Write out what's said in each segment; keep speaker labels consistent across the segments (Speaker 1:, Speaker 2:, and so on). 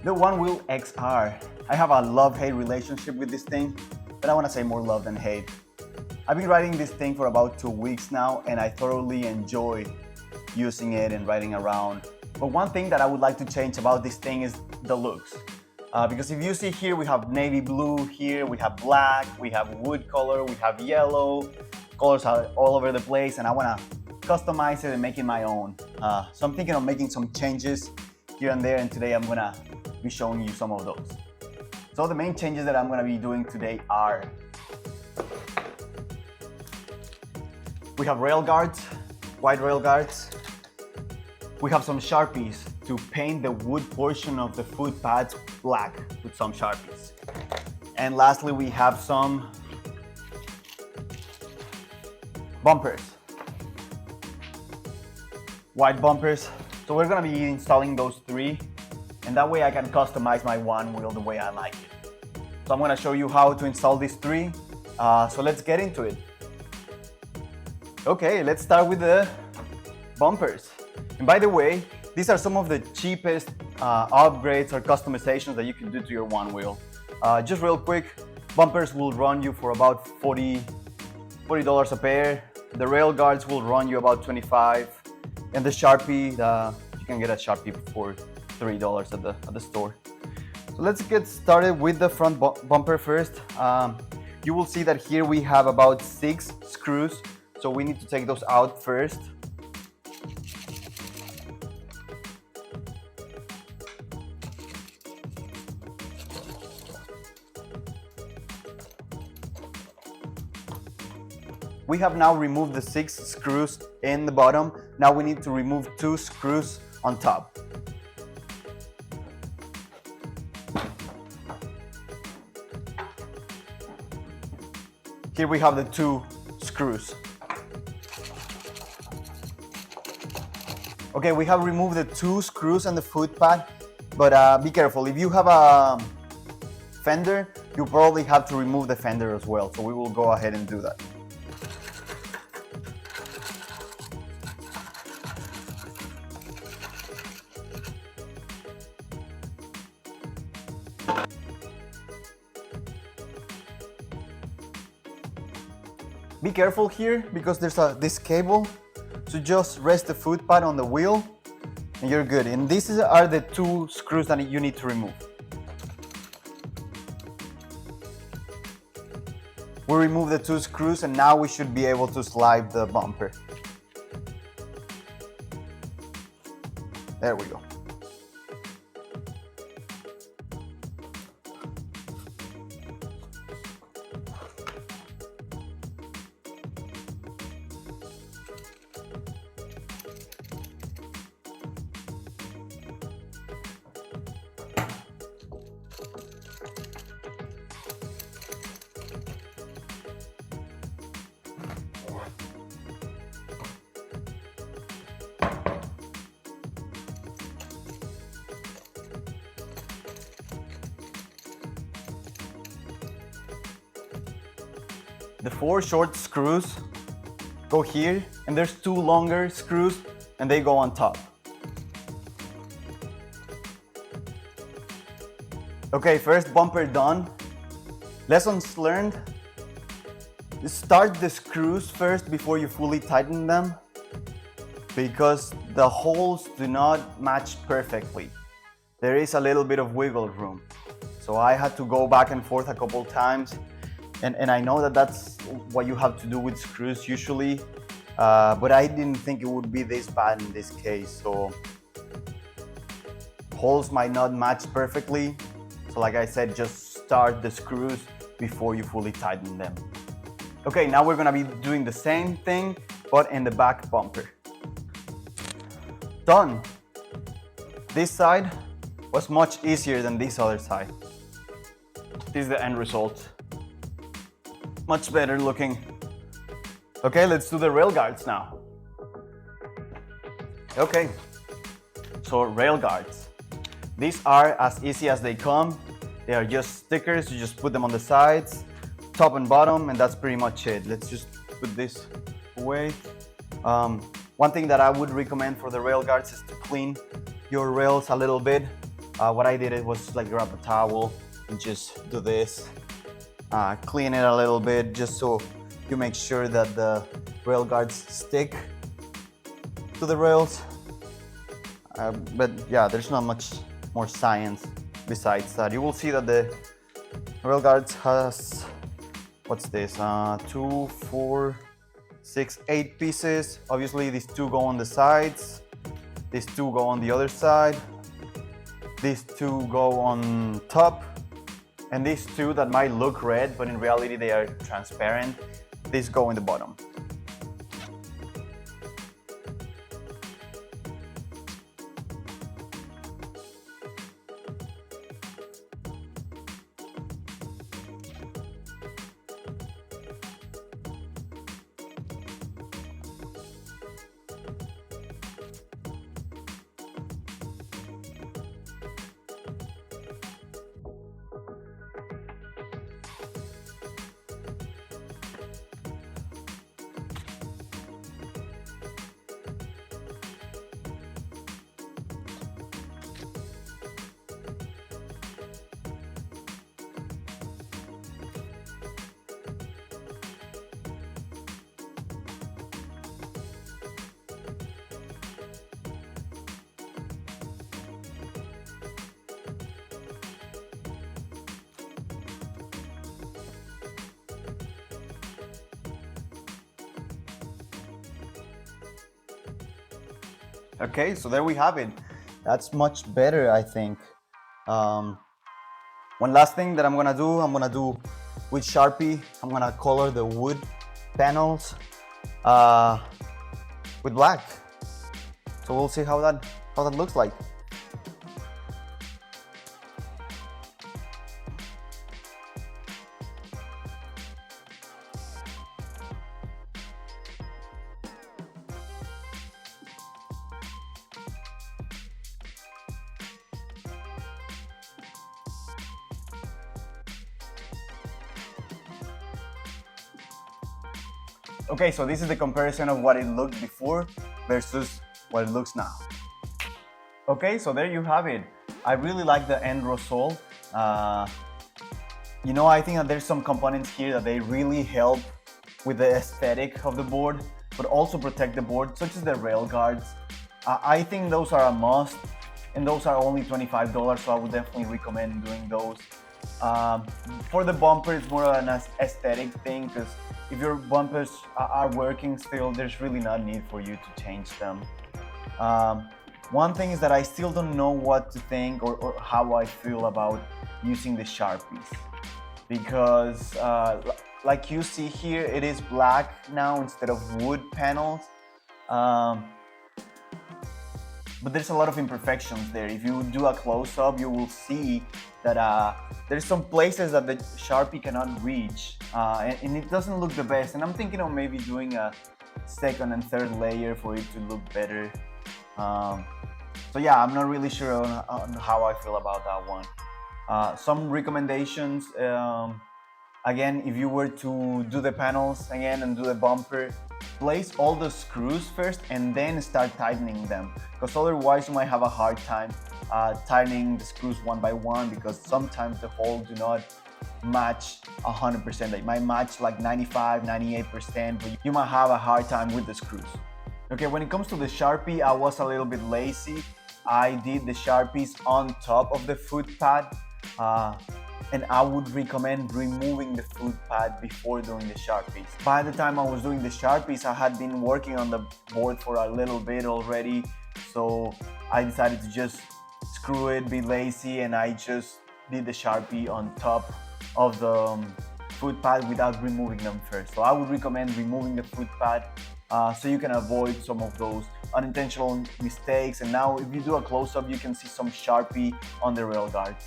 Speaker 1: The OneWheel XR. I have a love-hate relationship with this thing, but I want to say more love than hate. I've been riding this thing for about 2 weeks now, and I thoroughly enjoy using it and riding around. But one thing that I would like to change about this thing is the looks. Because if you see here, we have navy blue here, we have black, we have wood color, we have yellow. Colors are all over the place, and I want to customize it and make it my own. So I'm thinking of making some changes here and there, and today I'm going to be showing you some of those. So the main changes that I'm going to be doing today are: we have rail guards, white rail guards. We have some Sharpies to paint the wood portion of the foot pads black with some Sharpies. And lastly, we have some bumpers, white bumpers. So we're gonna be installing those 3, and that way I can customize my OneWheel the way I like it. So I'm gonna show you how to install these 3. So let's get into it. Okay, let's start with the bumpers. And by the way, these are some of the cheapest upgrades or customizations that you can do to your OneWheel. Just real quick, bumpers will run you for about $40 a pair. The rail guards will run you about $25. And the Sharpie, you can get a Sharpie for $3 at the store. So let's get started with the front bumper first. You will see that here we have about 6 screws. So we need to take those out first. We have now removed the 6 screws in the bottom. Now we need to remove 2 screws on top. Here we have the 2 screws. Okay, we have removed the 2 screws and the foot pad, but be careful. If you have a Fender, you probably have to remove the fender as well. So we will go ahead and do that. Be careful here because there's this cable. So just rest the foot pad on the wheel and you're good. And these are the 2 screws that you need to remove. We remove the 2 screws and now we should be able to slide the bumper. There we go. The 4 short screws go here, and there's 2 longer screws, and they go on top. Okay, first bumper done. Lessons learned: start the screws first before you fully tighten them, because the holes do not match perfectly. There is a little bit of wiggle room. So I had to go back and forth a couple times. And I know that that's what you have to do with screws usually, but I didn't think it would be this bad in this case. So holes might not match perfectly. So like I said, just start the screws before you fully tighten them. Okay, now we're gonna be doing the same thing, but in the back bumper. Done. This side was much easier than this other side. This is the end result. Much better looking. Okay, let's do the rail guards now. Okay, so rail guards. These are as easy as they come. They are just stickers. You just put them on the sides, top and bottom, and that's pretty much it. Let's just put this away. One thing that I would recommend for the rail guards is to clean your rails a little bit. What I did it was like grab a towel and just do this, clean it a little bit just so you make sure that the rail guards stick to the rails. But yeah, there's not much more science besides that. You will see that the rail guards has, what's this, 2, 4, 6, 8 pieces. Obviously these 2 go on the sides, these 2 go on the other side, these 2 go on top, and these 2 that might look red but in reality they are transparent, these go in the bottom. Okay, so there we have it. That's much better, I think. One last thing that I'm gonna do with Sharpie, I'm gonna color the wood panels with black. So we'll see how that looks like. Okay, so this is the comparison of what it looked before versus what it looks now. Okay, so there you have it. I really like the end result. You know, I think that there's some components here that they really help with the aesthetic of the board, but also protect the board, such as the rail guards. I think those are a must, and those are only $25, so I would definitely recommend doing those. For the bumper, it's more of an aesthetic thing, because if your bumpers are working still, there's really not need for you to change them. One thing is that I still don't know what to think or how I feel about using the Sharpies, because like you see here, it is black now instead of wood panels. But there's a lot of imperfections there. If you do a close-up, you will see that there's some places that the Sharpie cannot reach, and it doesn't look the best. And I'm thinking of maybe doing a second and third layer for it to look better. So yeah, I'm not really sure on how I feel about that one. Some recommendations, again, if you were to do the panels again and do the bumper, place all the screws first and then start tightening them, because otherwise you might have a hard time tightening the screws one by one, because sometimes the holes do not match 100%. They might match like 95, 98%, but you might have a hard time with the screws. Okay, when it comes to the Sharpie, I was a little bit lazy. I did the Sharpies on top of the foot pad, and I would recommend removing the foot pad before doing the Sharpies. By the time I was doing the Sharpies, I had been working on the board for a little bit already, so I decided to just screw it, be lazy, and I just did the Sharpie on top of the foot pad without removing them first. So I would recommend removing the foot pad so you can avoid some of those unintentional mistakes. And now if you do a close-up, you can see some Sharpie on the rail guards.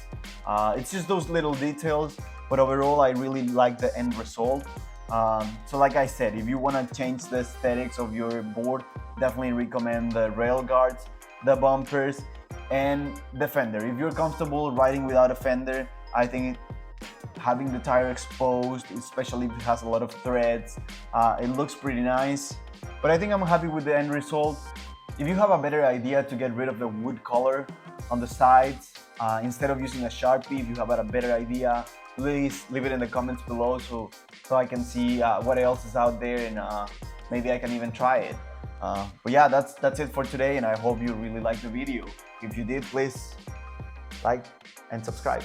Speaker 1: It's just those little details, but overall I really like the end result. So like I said, if you want to change the aesthetics of your board, definitely recommend the rail guards, the bumpers, and the fender. If you're comfortable riding without a fender, I think having the tire exposed, especially if it has a lot of threads, it looks pretty nice. But I think I'm happy with the end result. If you have a better idea to get rid of the wood color on the sides, instead of using a Sharpie. If you have a better idea, please leave it in the comments below so I can see what else is out there, and maybe I can even try it. But yeah, that's it for today, and I hope you really liked the video. If you did, please like and subscribe.